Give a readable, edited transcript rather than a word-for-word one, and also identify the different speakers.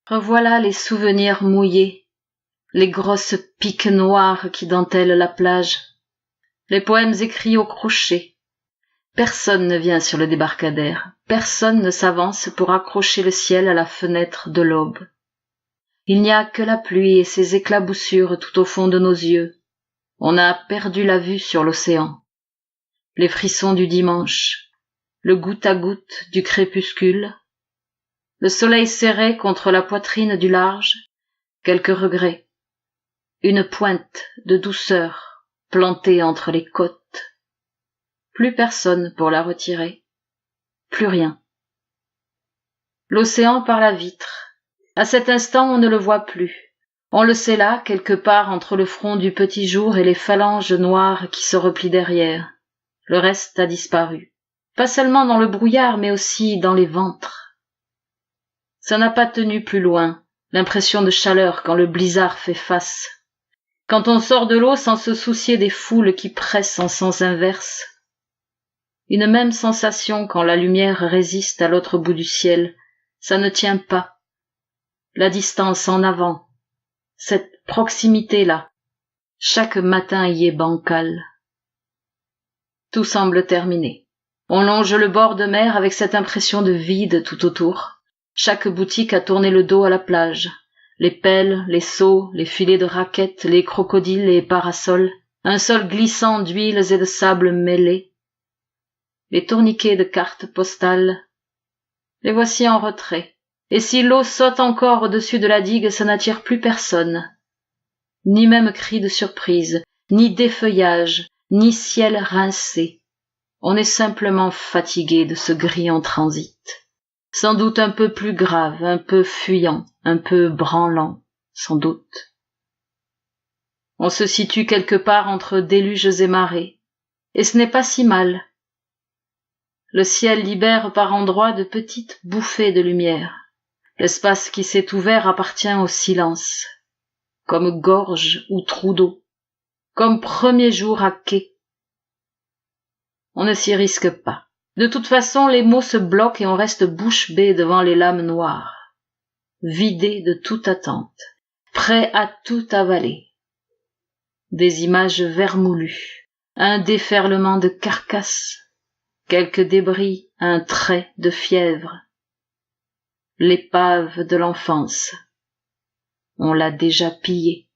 Speaker 1: Revoilà les souvenirs mouillés, les grosses piques noires qui dentellent la plage, les poèmes écrits au crochet. Personne ne vient sur le débarcadère, personne ne s'avance pour accrocher le ciel à la fenêtre de l'aube. Il n'y a que la pluie et ses éclaboussures tout au fond de nos yeux. On a perdu la vue sur l'océan. Les frissons du dimanche, le goutte à goutte du crépuscule, le soleil serré contre la poitrine du large, quelques regrets, une pointe de douceur plantée entre les côtes. Plus personne pour la retirer, plus rien. L'océan par la vitre. À cet instant, on ne le voit plus. On le sait là, quelque part entre le front du petit jour et les phalanges noires qui se replient derrière. Le reste a disparu. Pas seulement dans le brouillard, mais aussi dans les ventres. Ça n'a pas tenu plus loin, l'impression de chaleur quand le blizzard fait face. Quand on sort de l'eau sans se soucier des foules qui pressent en sens inverse. Une même sensation quand la lumière résiste à l'autre bout du ciel, ça ne tient pas. La distance en avant, cette proximité-là, chaque matin y est bancale. Tout semble terminé. On longe le bord de mer avec cette impression de vide tout autour. Chaque boutique a tourné le dos à la plage. Les pelles, les seaux, les filets de raquettes, les crocodiles, les parasols, un sol glissant d'huiles et de sable mêlés. Les tourniquets de cartes postales, les voici en retrait. Et si l'eau saute encore au-dessus de la digue, ça n'attire plus personne. Ni même cri de surprise, ni défeuillage, ni ciel rincé. On est simplement fatigué de ce gris en transit. Sans doute un peu plus grave, un peu fuyant, un peu branlant, sans doute. On se situe quelque part entre déluges et marées. Et ce n'est pas si mal. Le ciel libère par endroits de petites bouffées de lumière. L'espace qui s'est ouvert appartient au silence, comme gorge ou trou d'eau, comme premier jour à quai. On ne s'y risque pas. De toute façon, les mots se bloquent et on reste bouche bée devant les lames noires, vidé de toute attente, prêt à tout avaler. Des images vermoulues, un déferlement de carcasses, quelques débris, un trait de fièvre. L'épave de l'enfance. On l'a déjà pillée.